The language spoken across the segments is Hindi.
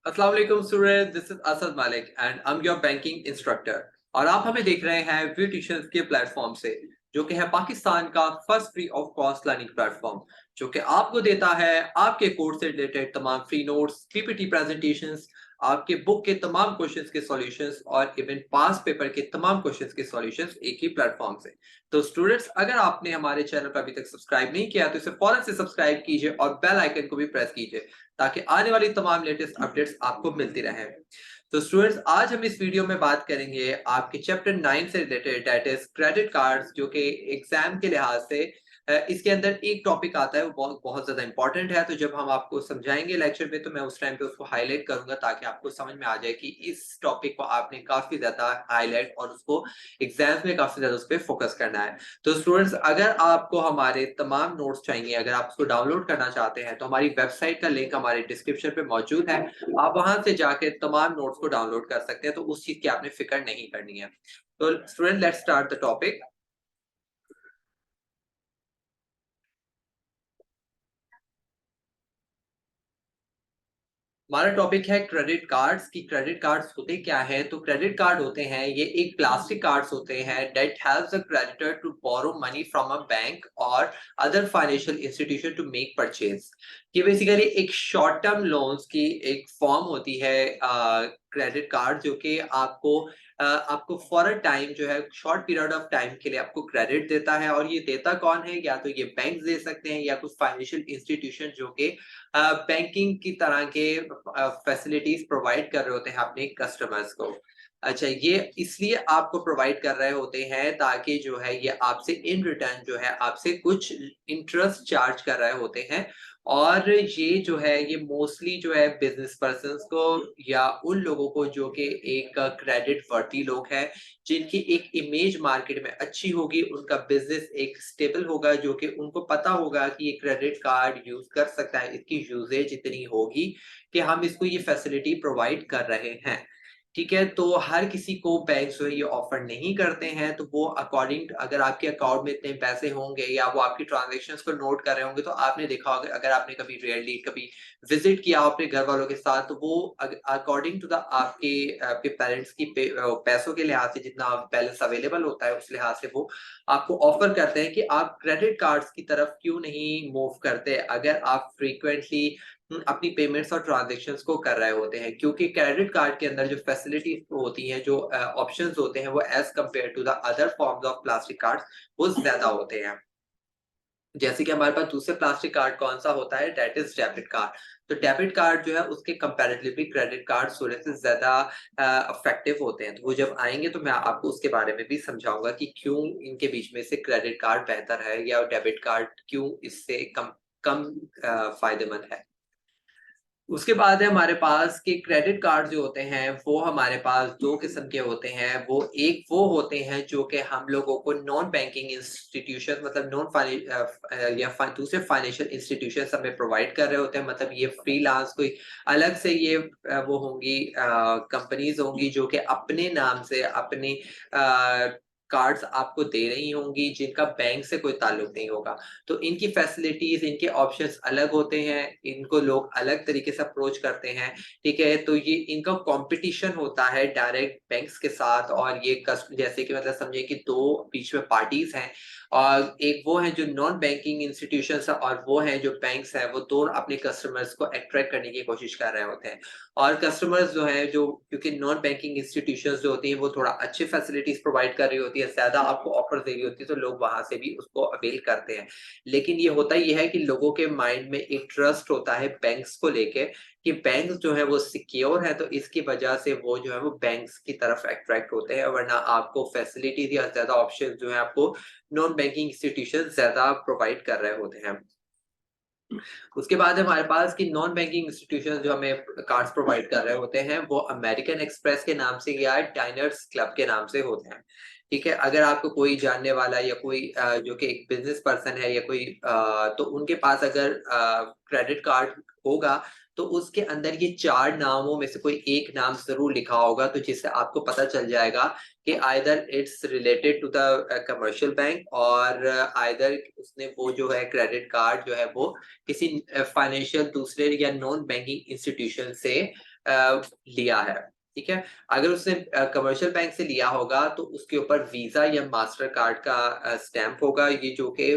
अस्सलाम वालेकुम स्टूडेंट, दिस इज असद मालिक and I am your banking instructor. और आप हमें देख रहे हैं व्यू ट्यूशन के प्लेटफॉर्म से, जो कि है पाकिस्तान का first free of cost learning platform, जो कि आपको देता है आपके कोर्स से रिलेटेड तमाम फ्री नोट्स, पीपीटी प्रेजेंटेशंस, आपके बुक के तमाम क्वेश्चंस के सॉल्यूशंस और इवन पास पेपर के तमाम क्वेश्चंस के सॉल्यूशंस एक ही प्लेटफॉर्म से। तो स्टूडेंट्स, अगर आपने हमारे चैनल पर अभी तक सब्सक्राइब नहीं किया तो इसे फौरन से सब्सक्राइब कीजिए और बेल आइकन को भी प्रेस कीजिए, ताकि आने वाली तमाम लेटेस्ट अपडेट्स आपको मिलती रहे। तो स्टूडेंट्स, आज हम इस वीडियो में बात करेंगे आपके चैप्टर 9 से related, that is credit cards, जो कि एग्जाम के लिहाज से इसके अंदर एक टॉपिक आता है, वो बहुत बहुत ज्यादा इंपॉर्टेंट है। तो जब हम आपको समझाएंगे लेक्चर में, तो मैं उस टाइम पे उसको हाईलाइट करूंगा, ताकि आपको समझ में आ जाए कि इस टॉपिक को आपने काफी ज्यादा हाईलाइट और उसको एग्जाम्स में काफी ज्यादा उस पर फोकस करना है। तो स्टूडेंट्स, अगर आपको हमारे तमाम नोट्स चाहिए, अगर आप उसको डाउनलोड करना चाहते हैं, तो हमारी वेबसाइट का लिंक हमारे डिस्क्रिप्शन पे मौजूद है। आप वहां से जाके तमाम नोट्स को डाउनलोड कर सकते हैं, तो उस चीज की आपने फिक्र नहीं करनी है। तो student, let's start the topic. हमारा टॉपिक है क्रेडिट कार्ड्स की। क्रेडिट कार्ड्स होते क्या है? तो क्रेडिट कार्ड होते हैं, ये एक प्लास्टिक कार्ड्स होते हैं that helps a creditor to borrow money from a bank और other financial institution to make purchase. ये बेसिकली एक शॉर्ट टर्म लोन्स की एक फॉर्म होती है, क्रेडिट कार्ड, जो कि आपको फॉर अ टाइम जो है, शॉर्ट पीरियड ऑफ टाइम के लिए आपको क्रेडिट देता है। और ये देता कौन है? या तो ये बैंक दे सकते हैं, या कुछ फाइनेंशियल इंस्टीट्यूशन जो कि बैंकिंग की तरह के फैसिलिटीज प्रोवाइड कर रहे होते हैं अपने कस्टमर्स को। अच्छा, ये इसलिए आपको प्रोवाइड कर रहे होते हैं ताकि जो है ये आपसे इन रिटर्न जो है आपसे कुछ इंटरेस्ट चार्ज कर रहे होते हैं। और ये जो है ये मोस्टली जो है बिजनेस पर्सन्स को, या उन लोगों को जो कि एक क्रेडिट वर्दी लोग हैं, जिनकी एक इमेज मार्केट में अच्छी होगी, उनका बिजनेस एक स्टेबल होगा, जो कि उनको पता होगा कि ये क्रेडिट कार्ड यूज कर सकता है, इसकी यूजेज इतनी होगी कि हम इसको ये फैसिलिटी प्रोवाइड कर रहे हैं। ठीक है, तो हर किसी को बैंक जो है ये ऑफर नहीं करते हैं। तो वो अकॉर्डिंग, अगर आपके अकाउंट में इतने पैसे होंगे या वो आपकी ट्रांजेक्शन्स को नोट कर रहे होंगे, तो आपने देखा होगा, अगर आपने कभी रेयरली कभी विजिट किया अपने घर वालों के साथ, तो वो अकॉर्डिंग टू द आपके आपके पेरेंट्स की पैसों के लिहाज से जितना बैलेंस अवेलेबल होता है, उस लिहाज से वो आपको ऑफर करते हैं कि आप क्रेडिट कार्ड्स की तरफ क्यों नहीं मूव करते, अगर आप फ्रीक्वेंटली अपनी पेमेंट्स और ट्रांजैक्शंस को कर रहे होते हैं। क्योंकि क्रेडिट कार्ड के अंदर जो फैसिलिटीज होती हैं, जो ऑप्शंस होते हैं, वो as compared to the other forms of plastic cards वो ज्यादा होते हैं। जैसे कि हमारे पास दूसरे प्लास्टिक कार्ड कौन सा होता है, दैट इज डेबिट कार्ड। तो डेबिट कार्ड जो है उसके कंपैरेटिवली क्रेडिट कार्ड थोड़े से ज्यादा इफेक्टिव होते हैं। तो वो जब आएंगे तो मैं आपको उसके बारे में भी समझाऊंगा कि क्यों इनके बीच में से क्रेडिट कार्ड बेहतर है, या डेबिट कार्ड क्यों इससे कम कम फायदेमंद है। उसके बाद है हमारे पास कि क्रेडिट कार्ड जो होते हैं, वो हमारे पास 2 किस्म के होते हैं। वो होते हैं जो कि हम लोगों को नॉन बैंकिंग इंस्टीट्यूशन, मतलब दूसरे फाइनेंशियल इंस्टीट्यूशंस हमें प्रोवाइड कर रहे होते हैं। मतलब ये फ्रीलांस कोई अलग से ये वो होंगी, कंपनीज़ होंगी जो कि अपने नाम से अपनी कार्ड्स आपको दे रही होंगी, जिनका बैंक से कोई ताल्लुक नहीं होगा। तो इनकी फैसिलिटीज़, इनके ऑप्शंस अलग होते हैं, इनको लोग अलग तरीके से अप्रोच करते हैं, ठीक है? तो ये इनका कॉम्पिटिशन होता है डायरेक्ट बैंक्स के साथ। और ये कस्ट जैसे कि मतलब समझिए कि 2 बीच में पार्टीज़ हैं, और एक वो हैं जो नॉन बैंकिंग इंस्टीट्यूशंस हैं, और वो हैं जो बैंक्स हैं, वो दोनों अपने कस्टमर्स को अट्रैक्ट करने की कोशिश कर रहे होते हैं। और कस्टमर्स जो हैं, जो क्योंकि नॉन बैंकिंग इंस्टीट्यूशंस जो होती हैं, वो थोड़ा अच्छी फैसिलिटीज़ प्रोवाइड कर रही होती है, ज़्यादा आपको ऑफर दे रही होती है, तो लोग वहाँ से भी उसको अवेल करते हैं। लेकिन ये होता ये है कि लोगों के माइंड में एक ट्रस्ट होता है बैंक्स को लेके, कि बैंक जो है वो सिक्योर है, तो इसकी वजह से वो जो है वो बैंक्स की तरफ अट्रैक्ट होते हैं। वरना आपको फैसिलिटीज या ज्यादा ऑप्शन जो है आपको नॉन बैंकिंग इंस्टीट्यूशन ज्यादा प्रोवाइड कर रहे होते हैं। उसके बाद हमारे पास कि नॉन बैंकिंग इंस्टीट्यूशन जो हमें कार्ड्स प्रोवाइड कर रहे होते हैं, वो अमेरिकन एक्सप्रेस के नाम से या डाइनर्स क्लब के नाम से होते हैं। ठीक है, अगर आपको कोई जानने वाला या कोई जो कि एक बिजनेस पर्सन है, या कोई तो उनके पास अगर क्रेडिट कार्ड होगा, तो उसके अंदर ये 4 नामों में से कोई एक नाम जरूर लिखा होगा, तो जिससे आपको पता चल जाएगा कि either it's related to the commercial bank, और आइदर उसने वो जो है क्रेडिट कार्ड जो है वो किसी फाइनेंशियल दूसरे या नॉन बैंकिंग इंस्टीट्यूशन से लिया है, ठीक है। अगर उसने कमर्शियल बैंक से लिया होगा तो उसके ऊपर वीजा या मास्टर कार्ड का स्टैंप होगा, ये जो कि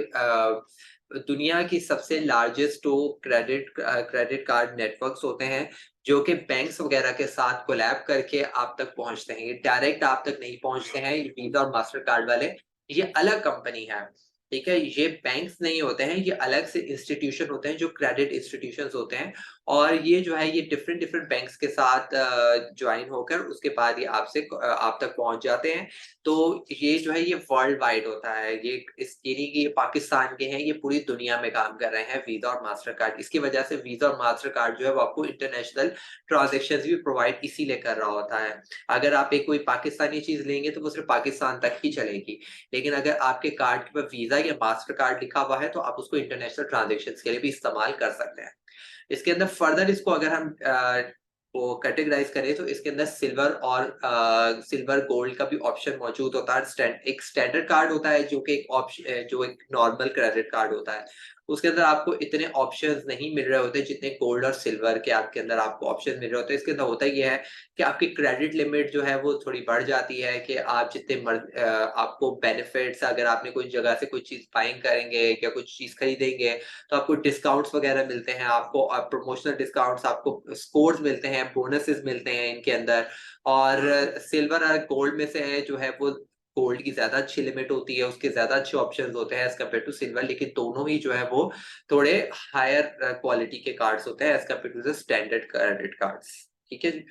दुनिया की सबसे largest two credit card networks होते हैं, जो कि बैंक्स वगैरह के साथ कोलैब करके आप तक पहुंचते हैं। ये डायरेक्ट आप तक नहीं पहुंचते हैं, ये वीजा और मास्टर कार्ड वाले, ये अलग कंपनी है, ठीक है। ये बैंक्स नहीं होते हैं, ये अलग से इंस्टीट्यूशन होते हैं जो क्रेडिट इंस्टीट्यूशंस होते हैं, और ये जो है ये डिफरेंट डिफरेंट बैंक्स के साथ ज्वाइन होकर उसके बाद ये आप तक पहुंच जाते हैं। तो ये जो है ये वर्ल्ड वाइड होता है, ये नहीं कि ये पाकिस्तान के हैं, ये पूरी दुनिया में काम कर रहे हैं वीजा और मास्टर कार्ड। इसकी वजह से वीजा और मास्टर कार्ड जो है वो आपको इंटरनेशनल ट्रांजेक्शन भी प्रोवाइड इसीलिए कर रहा होता है। अगर आप एक कोई पाकिस्तानी चीज लेंगे तो वो सिर्फ पाकिस्तान तक ही चलेगी, लेकिन अगर आपके कार्ड के ऊपर वीजा या मास्टर कार्ड लिखा हुआ है तो आप उसको इंटरनेशनल ट्रांजेक्शन के लिए भी इस्तेमाल कर सकते हैं। इसके अंदर फर्दर इसको अगर हम वो कैटेगराइज करें तो इसके अंदर सिल्वर गोल्ड का भी ऑप्शन मौजूद होता है। एक स्टैंडर्ड कार्ड होता है जो कि एक ऑप्शन जो एक नॉर्मल क्रेडिट कार्ड होता है, उसके अंदर आपको इतने ऑप्शंस नहीं मिल रहे होते जितने गोल्ड और सिल्वर के आपके अंदर आपको ऑप्शन मिल रहे होते हैं। इसके अंदर होता ये है कि आपकी क्रेडिट लिमिट जो है वो थोड़ी बढ़ जाती है, कि आप आपको बेनिफिट्स, अगर आपने कोई जगह से कोई चीज बाइंग करेंगे या कुछ चीज खरीदेंगे तो आपको डिस्काउंट्स वगैरह मिलते हैं, आपको प्रमोशनल डिस्काउंट्स, आपको स्कोर्स मिलते हैं, बोनसेस मिलते हैं इनके अंदर। और सिल्वर और गोल्ड में से है जो है वो गोल्ड की ज्यादा अच्छी लिमिट होती है, उसके ज्यादा अच्छे ऑप्शंस होते हैं एज कम्पेयर टू सिल्वर, लेकिन दोनों ही जो है वो थोड़े हायर क्वालिटी के कार्ड्स होते हैं as compared to the standard credit cards, ठीक है जी।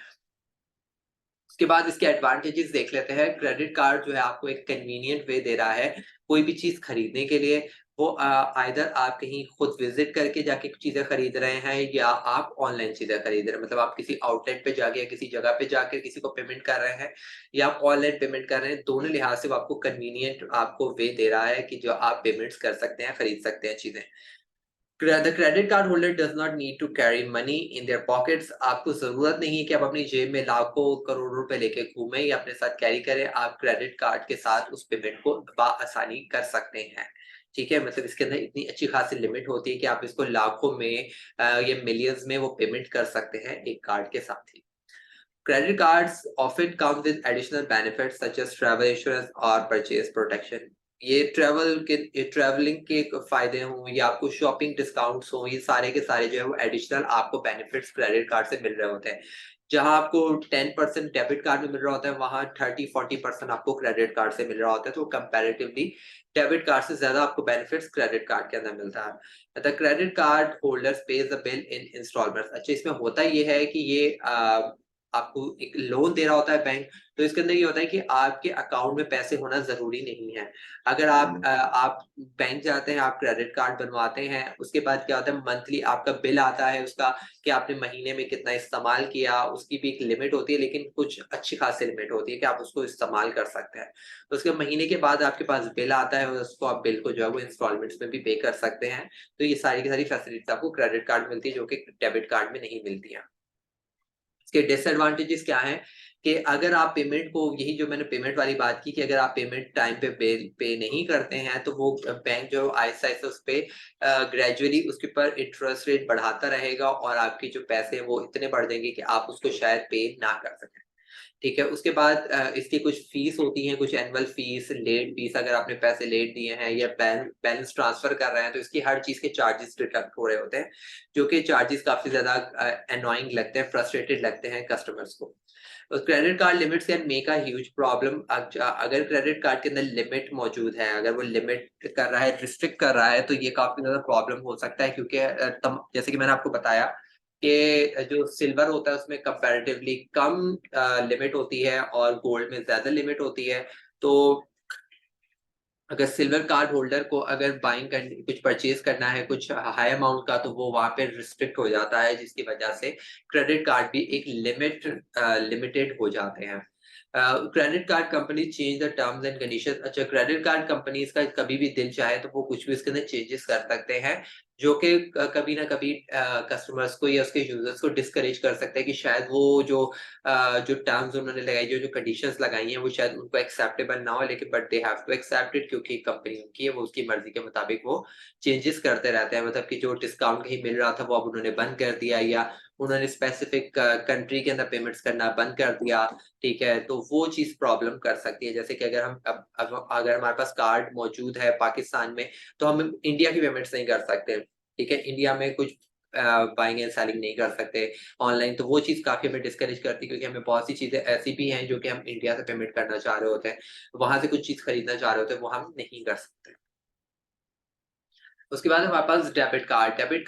उसके बाद इसके एडवांटेजेस देख लेते हैं। क्रेडिट कार्ड जो है आपको एक कन्वीनियंट वे दे रहा है कोई भी चीज खरीदने के लिए, वो आइदर आप कहीं खुद विजिट करके जाके चीजें खरीद रहे हैं या आप ऑनलाइन चीजें खरीद रहे हैं, मतलब आप किसी आउटलेट पे जाके या किसी जगह पे जाकर किसी को पेमेंट कर रहे हैं या आप ऑनलाइन पेमेंट कर रहे हैं, दोनों लिहाज से वो आपको कन्वीनियंट आपको वे दे रहा है कि जो आप पेमेंट्स कर सकते हैं, खरीद सकते हैं चीजें। The credit card holder does not need to carry money in their pockets। आपको जरूरत नहीं है कि आप अपनी जेब में लाखों करोड़ों रुपए लेके घूमें या अपने साथ कैरी करें, आप क्रेडिट कार्ड के साथ उस पेमेंट को आसानी कर सकते हैं, ठीक है। मतलब इसके अंदर इतनी अच्छी खासी लिमिट होती है कि आप इसको लाखों में या मिलियंस में वो पेमेंट कर सकते हैं एक कार्ड के साथ ही। Credit cards often come with additional benefits such as travel insurance और purchase protection। ये ट्रैवलिंग के फायदे हों या आपको शॉपिंग डिस्काउंट्स हों, ये सारे के सारे जो है वो एडिशनल आपको बेनिफिट्स क्रेडिट कार्ड से मिल रहे होते हैं। जहां आपको 10% डेबिट कार्ड में मिल रहा होता है, वहां 30-40% आपको क्रेडिट कार्ड से मिल रहा होता है। तो कंपैरेटिवली डेबिट कार्ड से ज्यादा आपको बेनिफिट्स क्रेडिट कार्ड के अंदर मिलता है। The credit card holders pays the bill in instalments. अच्छा, इसमें होता ये है कि ये आपको एक लोन दे रहा होता है बैंक, तो इसके अंदर ये होता है कि आपके अकाउंट में पैसे होना जरूरी नहीं है। अगर आप बैंक जाते हैं, आप क्रेडिट कार्ड बनवाते हैं, उसके बाद क्या होता है मंथली आपका बिल आता है उसका, कि आपने महीने में कितना इस्तेमाल किया, उसकी भी एक लिमिट होती है, लेकिन कुछ अच्छी खासी लिमिट होती है कि आप उसको इस्तेमाल कर सकते हैं। तो उसके महीने के बाद आपके पास बिल आता है और उसको आप बिल को जो है वो इंस्टॉलमेंट्स में भी पे कर सकते हैं। तो ये सारी की सारी फैसिलिटीज आपको क्रेडिट कार्ड मिलती है जो कि डेबिट कार्ड में नहीं मिलती है। इसके डिसएडवांटेजेस क्या हैं कि अगर आप पेमेंट को, यही जो मैंने पेमेंट वाली बात की, कि अगर आप पेमेंट टाइम पे पे नहीं करते हैं तो वो बैंक जो आहिस्ता आहिस्ता उस पे ग्रेजुअली उसके ऊपर इंटरेस्ट रेट बढ़ाता रहेगा और आपके जो पैसे हैं वो इतने बढ़ जाएंगे कि आप उसको शायद पे ना कर सकें, ठीक है। उसके बाद इसकी कुछ फीस होती है, कुछ एनुअल फीस, लेट फीस, अगर आपने पैसे लेट दिए हैं या बैलेंस ट्रांसफर कर रहे हैं तो इसकी हर चीज के चार्जेस डिडक्ट हो रहे होते हैं, जो कि चार्जेस काफी ज्यादा एनोइंग लगते हैं, फ्रस्ट्रेटेड लगते हैं कस्टमर्स को। Credit card limits can make a huge problem. अगर क्रेडिट कार्ड के अंदर लिमिट मौजूद है, अगर वो लिमिट कर रहा है, रिस्ट्रिक्ट कर रहा है, तो ये काफी ज्यादा प्रॉब्लम हो सकता है, क्योंकि जैसे कि मैंने आपको बताया कि जो सिल्वर होता है उसमें कंपैरेटिवली कम लिमिट होती है और गोल्ड में ज्यादा लिमिट होती है। तो अगर सिल्वर कार्ड होल्डर को अगर बाइंग करनी, कुछ परचेज करना है कुछ हाई अमाउंट का, तो वो वहां पे रिस्ट्रिक्ट हो जाता है, जिसकी वजह से क्रेडिट कार्ड भी एक लिमिटेड हो जाते हैं। Credit card company change the terms and condition. अच्छा, क्रेडिट कार्ड कंपनीज का कभी भी दिल चाहे तो वो कुछ भी इसके अंदर चेंजेस कर सकते हैं, जो कि कभी ना कभी कस्टमर्स को या उसके यूजर्स को डिस्करेज कर सकता है कि शायद वो जो टर्म्स उन्होंने लगाई, जो जो कंडीशंस लगाई हैं, वो शायद उनको एक्सेप्टेबल ना हो, लेकिन but they have to accept it, क्योंकि कंपनी उनकी है, वो उसकी मर्जी के मुताबिक वो चेंजेस करते रहते हैं। मतलब कि जो डिस्काउंट कहीं मिल रहा था वो अब उन्होंने बंद कर दिया, या उन्होंने स्पेसिफिक कंट्री के अंदर पेमेंट्स करना बंद कर दिया। ठीक है, तो वो चीज प्रॉब्लम कर सकती है। जैसे कि अगर हम अब अगर हमारे पास कार्ड मौजूद है पाकिस्तान में, तो हम इंडिया की पेमेंट्स नहीं कर सकते। ठीक है, इंडिया में कुछ बाइंग एंड सेलिंग नहीं कर सकते ऑनलाइन, तो वो चीज़ काफ़ी हमें डिस्करेज करती है, क्योंकि हमें बहुत सी चीज़ें ऐसी भी हैं जो कि हम इंडिया से पेमेंट करना चाह रहे होते हैं, वहाँ से कुछ चीज़ खरीदना चाह रहे होते हैं, वो हम नहीं कर सकते। उसके बाद हमारे पास डेबिट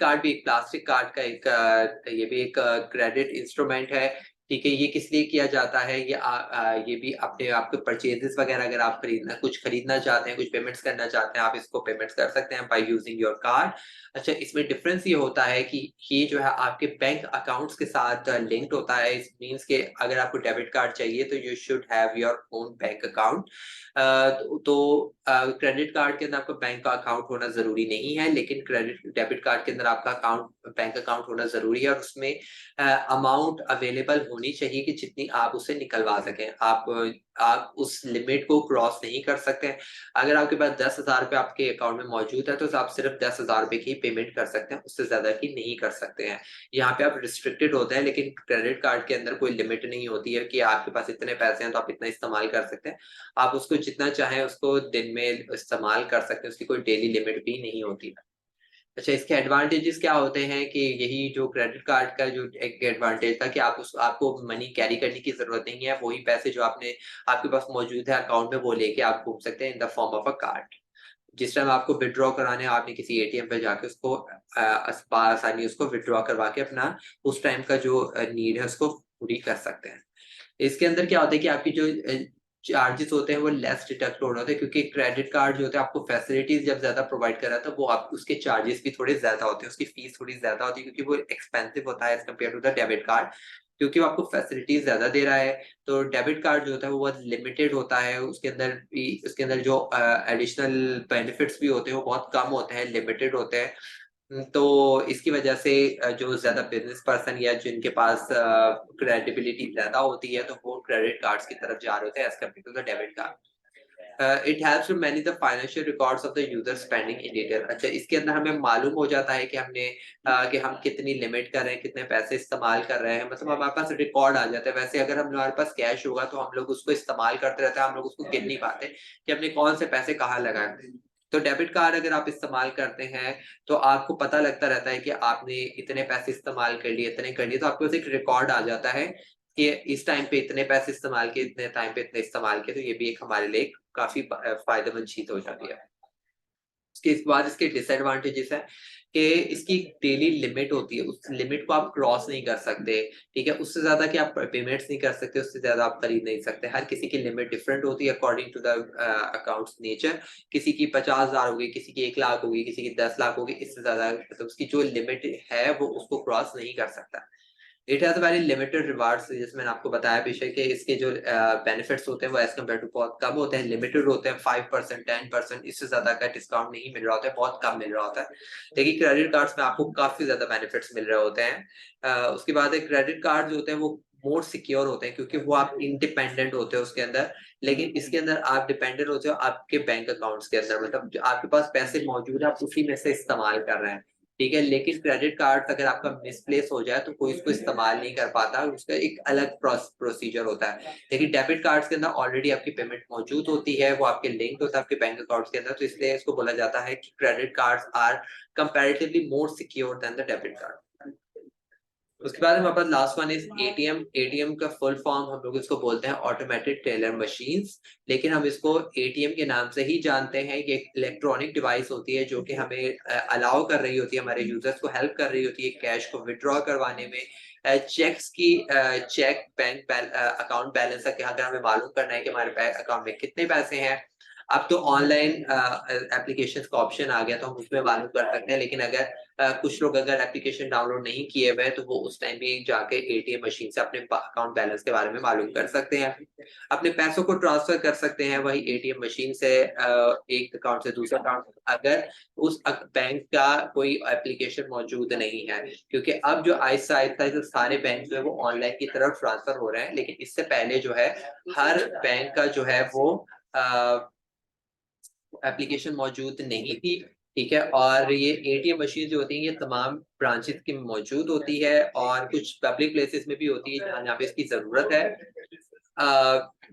कार्ड भी एक प्लास्टिक कार्ड का ये भी एक क्रेडिट इंस्ट्रूमेंट है। ठीक है, ये किस लिए किया जाता है, ये भी अपने आपके परचेजेस वगैरह अगर आप कुछ खरीदना चाहते हैं, कुछ पेमेंट्स करना चाहते हैं, आप इसको पेमेंट्स कर सकते हैं बाय यूजिंग योर कार्ड। अच्छा, इसमें डिफरेंस ये होता है कि ये जो है आपके बैंक अकाउंट्स के साथ लिंक्ड होता है। इस मीन्स के अगर आपको डेबिट कार्ड चाहिए तो you should have your own bank account. Credit card के अंदर आपका बैंक का अकाउंट होना ज़रूरी नहीं है, लेकिन क्रेडिट डेबिट कार्ड के अंदर आपका बैंक अकाउंट होना ज़रूरी है, और उसमें अमाउंट अवेलेबल होनी चाहिए कि जितनी आप उससे निकलवा सकें। आप उस लिमिट को क्रॉस नहीं कर सकते हैं। अगर आपके पास 10,000 रुपए आपके अकाउंट में मौजूद है, तो आप सिर्फ 10,000 रुपए की पेमेंट कर सकते हैं, उससे ज़्यादा की नहीं कर सकते हैं। यहाँ पे आप रिस्ट्रिक्टेड होते हैं, लेकिन क्रेडिट कार्ड के अंदर कोई लिमिट नहीं होती है कि आपके पास इतने पैसे हैं तो आप इतना इस्तेमाल कर सकते हैं। आप उसको जितना चाहें उसको दिन में इस्तेमाल कर सकते हैं, उसकी कोई डेली लिमिट भी नहीं होती है। अच्छा, इसके एडवांटेजेस क्या होते हैं कि यही जो क्रेडिट कार्ड का जो एक एडवांटेज था कि आपको मनी कैरी करने की ज़रूरत नहीं है, वही पैसे जो आपके पास मौजूद है अकाउंट में, वो लेके आप घूम सकते हैं in the form of a card. जिस टाइम आपको विथड्रॉ कराने हैं, आपने किसी एटीएम पे जाके उसको आसानी उसको विथड्रॉ करवा के अपना उस टाइम का जो नीड है उसको पूरी कर सकते हैं। इसके अंदर क्या होता है कि आपकी जो चार्जेस होते हैं वो लेस डिडक्ट हो रहे होते हैं, क्योंकि क्रेडिट कार्ड जो होता है आपको फैसिलिटीज जब ज्यादा प्रोवाइड कर रहा था, वो आप उसके चार्जेस भी थोड़े ज्यादा होते हैं, उसकी फीस थोड़ी ज्यादा होती है, क्योंकि वो एक्सपेंसिव होता है as compared to the debit card, क्योंकि वो आपको फैसिलिटीज ज्यादा दे रहा है। तो डेबिट कार्ड जो होता है वो बहुत लिमिटेड होता है, उसके अंदर जो एडिशनल बेनिफिट्स भी होते हैं वो बहुत कम होते हैं, लिमिटेड होते हैं। तो इसकी वजह से जो ज़्यादा बिज़नेस पर्सन या जिनके पास क्रेडिबिलिटी ज़्यादा होती है, तो वो क्रेडिट कार्ड्स की तरफ जा रहे होते हैं as compared to the debit card. It helps to manage the financial records of the user spending in detail. अच्छा, इसके अंदर हमें मालूम हो जाता है कि हम कितनी लिमिट कर रहे हैं, कितने पैसे इस्तेमाल कर रहे हैं, मतलब हमारे पास रिकॉर्ड आ जाता है। वैसे अगर हमारे पास कैश होगा तो हम लोग उसको इस्तेमाल करते रहते हैं, हम लोग उसको गिन नहीं पाते कि हमने कौन से पैसे कहाँ लगाए थे। तो डेबिट कार्ड अगर आप इस्तेमाल करते हैं, तो आपको पता लगता रहता है कि आपने इतने पैसे इस्तेमाल कर लिए, इतने कर लिए, तो आपके पास एक रिकॉर्ड आ जाता है कि इस टाइम पे इतने पैसे इस्तेमाल किए, इतने टाइम पे इतने इस्तेमाल किए, तो ये भी एक हमारे लिए काफ़ी फ़ायदेमंद चीज़ हो जाती है। उसके बाद इसके डिसएडवांटेजेस हैं कि इसकी डेली लिमिट होती है, उस लिमिट को आप क्रॉस नहीं कर सकते, ठीक है? उससे ज़्यादा कि आप पेमेंट्स नहीं कर सकते, उससे ज़्यादा आप खरीद नहीं सकते। हर किसी की लिमिट डिफरेंट होती है according to the accounts nature. किसी की 50,000 होगी, किसी की 1 लाख होगी, किसी की 10 लाख होगी, इससे ज़्यादा मतलब उसकी जो लिमिट है वो उसको क्रॉस नहीं कर सकता। It has very limited rewards, जैसे मैंने आपको बताया बेशक कि इसके जो बेनिफिट्स होते हैं वो एज़ कम्पेयर टू बहुत कम होते हैं, लिमिटेड होते हैं, 5% 10%, इससे ज़्यादा का डिस्काउंट नहीं मिल रहा होता है, बहुत कम मिल रहा होता है। देखिए, क्रेडिट कार्ड्स में आपको काफ़ी ज़्यादा बेनिफिट्स मिल रहे होते हैं। उसके बाद एक क्रेडिट कार्ड जो होते हैं वो मोर सिक्योर होते हैं, क्योंकि वो आप इंडिपेंडेंट होते हो उसके अंदर, लेकिन इसके अंदर आप डिपेंडेंट होते हो आपके बैंक अकाउंट्स के अंदर, मतलब जो आपके पास पैसे मौजूद है आप उसी में से इस्तेमाल कर रहे हैं। ठीक है, लेकिन क्रेडिट कार्ड अगर आपका मिसप्लेस हो जाए तो कोई उसको इस्तेमाल नहीं कर पाता, उसका एक अलग प्रोसीजर होता है। लेकिन डेबिट कार्ड्स के अंदर ऑलरेडी आपकी पेमेंट मौजूद होती है, वो आपके लिंक्ड होता है आपके बैंक अकाउंट्स के अंदर, तो इसलिए इसको बोला जाता है कि credit cards are comparatively more secure than the debit card. उसके बाद हमारे पास last one is ATM. ATM का फुल फॉर्म हम लोग इसको बोलते हैं ऑटोमेटेड टेलर मशीन्स, लेकिन हम इसको एटीएम के नाम से ही जानते हैं। ये एक इलेक्ट्रॉनिक डिवाइस होती है जो कि हमें अलाउ कर रही होती है, हमारे यूजर्स को हेल्प कर रही होती है कैश को विड्रॉ करवाने में, चेक बैंक अकाउंट बैलेंस, अगर हमें मालूम करना है कि हमारे बैंक अकाउंट में कितने पैसे हैं, अब तो ऑनलाइन एप्लीकेशंस का ऑप्शन आ गया, तो हम उसमें मालूम कर सकते हैं। लेकिन अगर कुछ लोग अगर एप्लीकेशन डाउनलोड नहीं किए हुए हैं, तो वो उस टाइम भी जाके एटीएम मशीन से अपने अकाउंट बैलेंस के बारे में मालूम कर सकते हैं। अपने पैसों को ट्रांसफर कर सकते हैं वही एटीएम मशीन से एक अकाउंट से दूसरे अकाउंट, अगर उस बैंक का कोई एप्लीकेशन मौजूद नहीं है। क्योंकि अब जो आहिस्ता आहिस्ता जो सारे बैंक जो है वो ऑनलाइन की तरफ ट्रांसफर हो रहे हैं, लेकिन इससे पहले जो है हर बैंक का जो है वो एप्लीकेशन मौजूद नहीं थी। ठीक है, और ये एटीएम मशीन जो होती है ये तमाम ब्रांचेस की मौजूद होती है, और कुछ पब्लिक प्लेसेस में भी होती है जहाँ पे इसकी जरूरत है।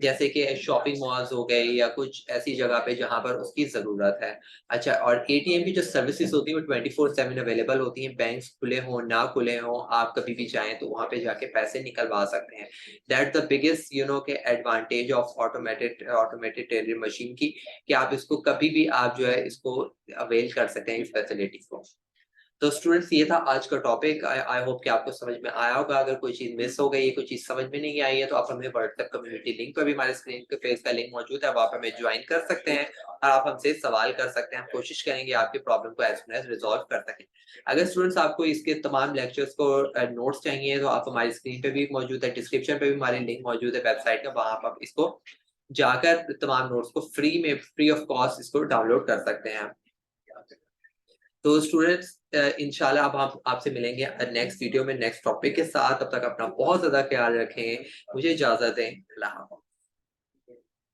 जैसे कि शॉपिंग मॉल्स हो गए या कुछ ऐसी जगह पे जहाँ पर उसकी ज़रूरत है। अच्छा, और एटीएम की जो सर्विसेज़ होती हैं वो 24/7 अवेलेबल होती हैं, बैंक्स खुले हों, ना खुले हों, आप कभी भी चाहें तो वहाँ पे जाके पैसे निकलवा सकते हैं। दैट्स द बिगेस्ट के advantage of automated teller machine की, कि आप इसको कभी भी आप जो है इसको अवेल कर सकते हैं इस फैसिलिटी को। तो स्टूडेंट्स ये था आज का टॉपिक। आई आई होप कि आपको समझ में आया होगा। अगर कोई चीज़ मिस हो गई है, कोई चीज़ समझ में नहीं आई है, तो आप हमें व्हाट्सएप कम्युनिटी लिंक पर भी हमारे स्क्रीन पे पेज का लिंक मौजूद है, वहाँ पे हमें ज्वाइन कर सकते हैं और आप हमसे सवाल कर सकते हैं। हम कोशिश करेंगे आपकी प्रॉब्लम को एज़ सून एज़ रिज़ॉल्व कर सकें। अगर स्टूडेंट्स आपको इसके तमाम लेक्चर्स को नोट्स चाहिए, तो आप हमारी स्क्रीन पे भी मौजूद है, डिस्क्रिप्शन पे भी हमारी लिंक मौजूद है वेबसाइट का, वहाँ पर आप इसको जाकर तमाम नोट्स को फ्री ऑफ कॉस्ट इसको डाउनलोड कर सकते हैं। तो स्टूडेंट्स इंशाल्लाह अब हम आपसे मिलेंगे नेक्स्ट वीडियो में नेक्स्ट टॉपिक के साथ। तब तक अपना बहुत ज़्यादा ख्याल रखें। मुझे इजाज़त दें। अल्लाह हाफ़िज़।